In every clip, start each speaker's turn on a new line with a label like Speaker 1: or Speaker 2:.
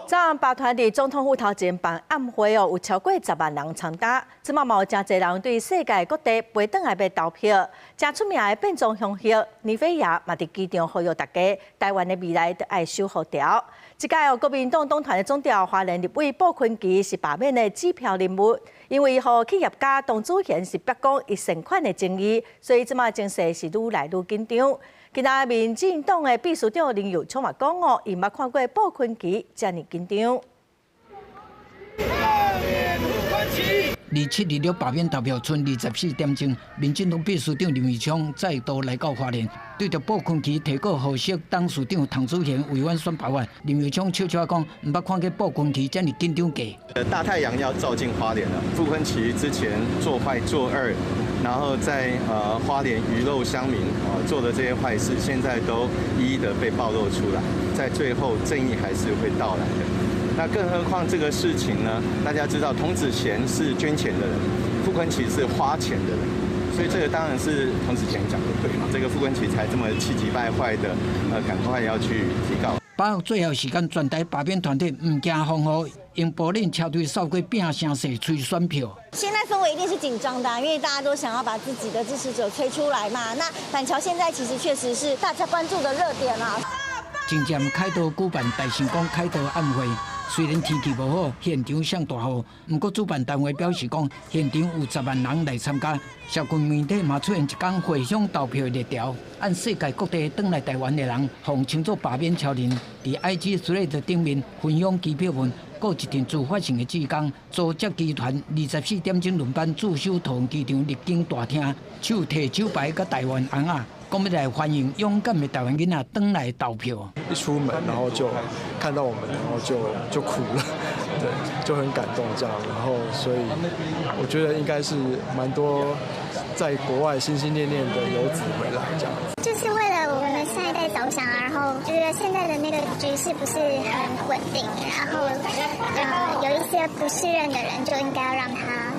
Speaker 1: 昨晚巴团伫总统府头前办暗会有超过10万人参加。即嘛有真侪人对世界各地飞转来要投票。真出名的变装凶手尼菲亚嘛伫机场呼吁大家，台湾的未来都爱守护掉。即届国民党党团的总调华人立委鲍坤琪是罢免的指标人物，因为和企业家董祖贤是曝光伊善款的争议，所以即嘛情势是愈来愈紧张。今仔民进党的秘书长林佑昌嘛讲哦，伊捌看过鲍坤琪遮尔紧张。
Speaker 2: 27日了罢免投票，剩24点钟，民进党秘书长林佑昌再度来到花莲，对着鲍坤琪提告获释董事长唐祖贤违反选罢法，林佑昌笑笑讲，毋捌看过鲍坤琪遮尔紧张过。
Speaker 3: 大太阳要照进花莲了，傅昆萁之前做坏做恶，然后在花莲鱼肉乡民做的这些坏事，现在都一一的被暴露出来，在最后正义还是会到来的。那更何况这个事情呢？大家知道，童子贤是捐钱的人，傅昆萁是花钱的人，所以这个当然是童子贤讲的对嘛，这个傅昆萁才这么气急败坏的，赶快要去提告。
Speaker 2: 把握最后时间，全台罢免团队唔惊风雨，用步领车队扫过拼声势催选票。
Speaker 4: 现在氛围一定是紧张的，因为大家都想要把自己的支持者催出来嘛。那板桥现在其实确实是大家关注的热点啊。
Speaker 2: 真正凯道举办大成功凯道暗会。虽然天气无好，现场上大雨，不过主办单位表示讲，现场有10万人来参加。社群媒体嘛出现一天回乡投票的热潮，按世界各地返来台湾的人，奉称作罢免超人，伫 IG Thread 顶面分享机票份，过一阵自发性的志工，组织集团24点钟轮班驻守桃园机场入境大厅，手提手牌甲台湾红啊。讲要来欢迎勇敢的台湾囡仔返来投票。
Speaker 5: 一出门，然后就看到我们，然后就哭了，对，就很感动这样。然后，所以我觉得应该是蛮多在国外心心念念的游子回来这样。
Speaker 6: 就是为了我们的下一代着想，然后觉得现在的那个局势不是很稳定，然后有一些不适任的人就应该要让他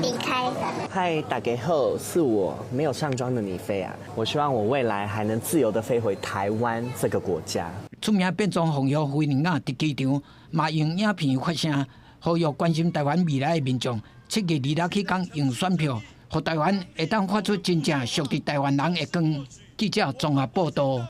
Speaker 6: 离开。
Speaker 7: 嗨，大家好，是我没有上妆的尼菲亚。我希望我未来还能自由地飞回台湾这个国家。
Speaker 2: 出名变装红药飞人啊，伫机场嘛用影片发声，呼吁关心台湾未来的民众，7月26日讲用选票，互台湾会当发出真正属于台湾人的光。记者综合报道。